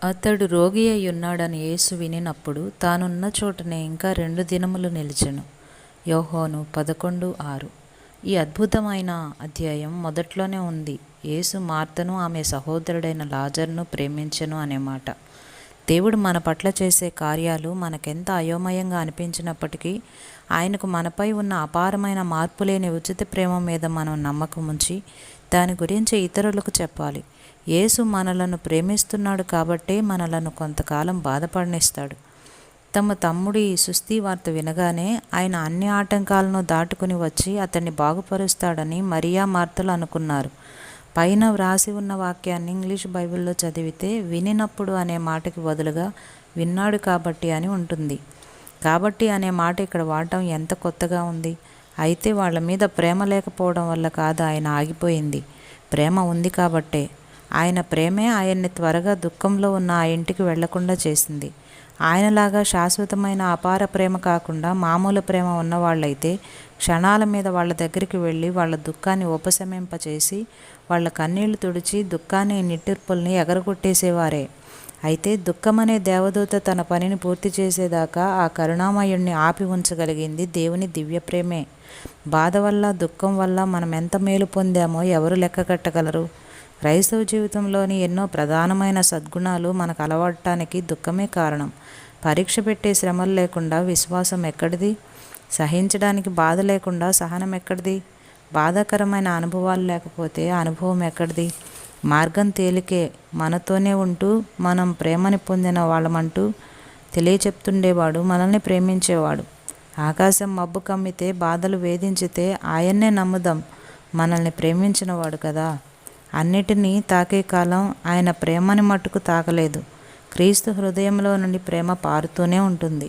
అతడు రోగి అయ్యున్నాడని యేసు వినినప్పుడు తానున్న చోటనే ఇంకా 2 దినములు నిలిచెను. యోహాను 11:6. ఈ అద్భుతమైన అధ్యాయం మొదట్లోనే ఉంది. యేసు మార్తను ఆమె సహోదరుడైన లాజరును ప్రేమించెను అనే మాట. దేవుడు మన పట్ల చేసే కార్యాలు మనకెంత అయోమయంగా అనిపించినప్పటికీ ఆయనకు మనపై ఉన్న అపారమైన మార్పులేని ఉచిత ప్రేమ మీద మనం నమ్మకం ఉంచి దాని గురించి ఇతరులకు చెప్పాలి. యేసు మనలను ప్రేమిస్తున్నాడు కాబట్టే మనలను కొంతకాలం బాధపడనిస్తాడు. తమ తమ్ముడి సుస్థి వార్త వినగానే ఆయన అన్ని ఆటంకాలను దాటుకుని వచ్చి అతన్ని బాగుపరుస్తాడని మరియా మార్తలు అనుకున్నారు. పైన వ్రాసి ఉన్న వాక్యాన్ని ఇంగ్లీష్ బైబిల్లో చదివితే వినినప్పుడు అనే మాటకి బదులుగా విన్నాడు కాబట్టి అని ఉంటుంది. కాబట్టి అనే మాట ఇక్కడ వాడటం ఎంత కొత్తగా ఉంది. అయితే వాళ్ళ మీద ప్రేమ లేకపోవడం వల్ల కాదు ఆయన ఆగిపోయింది, ప్రేమ ఉంది కాబట్టే. ఆయన ప్రేమే ఆయన్ని త్వరగా దుఃఖంలో ఉన్న ఆ ఇంటికి వెళ్లకుండా చేసింది. ఆయనలాగా శాశ్వతమైన అపార ప్రేమ కాకుండా మామూలు ప్రేమ ఉన్నవాళ్ళైతే క్షణాల మీద వాళ్ళ దగ్గరికి వెళ్ళి వాళ్ళ దుఃఖాన్ని ఉపశమింపచేసి వాళ్ళ కన్నీళ్లు తుడిచి దుఃఖాన్ని నిట్టూర్పుల్ని ఎగరగొట్టేసేవారే. అయితే దుఃఖమనే దేవదూత తన పనిని పూర్తి చేసేదాకా ఆ కరుణామయుణ్ణి ఆపి ఉంచగలిగింది దేవుని దివ్యప్రేమే. బాధ వల్ల దుఃఖం వల్ల మనం ఎంత మేలు పొందామో ఎవరు లెక్కగట్టగలరు? క్రైస్తవ జీవితంలోని ఎన్నో ప్రధానమైన సద్గుణాలు మనకు అలవడటానికి దుఃఖమే కారణం. పరీక్ష పెట్టే శ్రమలు లేకుండా విశ్వాసం ఎక్కడిది? సహించడానికి బాధ లేకుండా సహనం ఎక్కడిది? బాధాకరమైన అనుభవాలు లేకపోతే అనుభవం ఎక్కడిది? మార్గం తేలికే, మనతోనే ఉంటూ మనం ప్రేమని పొందిన వాళ్ళమంటూ తెలియచెప్తుండేవాడు మనల్ని ప్రేమించేవాడు. ఆకాశం మబ్బు కమ్మితే బాధలు వేధించితే ఆయన్నే నమ్ముదాం, మనల్ని ప్రేమించినవాడు కదా. అన్నిటినీ తాకే కాలం ఆయన ప్రేమని మట్టుకు తాకలేదు. క్రీస్తు హృదయంలో నుండి ప్రేమ పారుతూనే ఉంటుంది.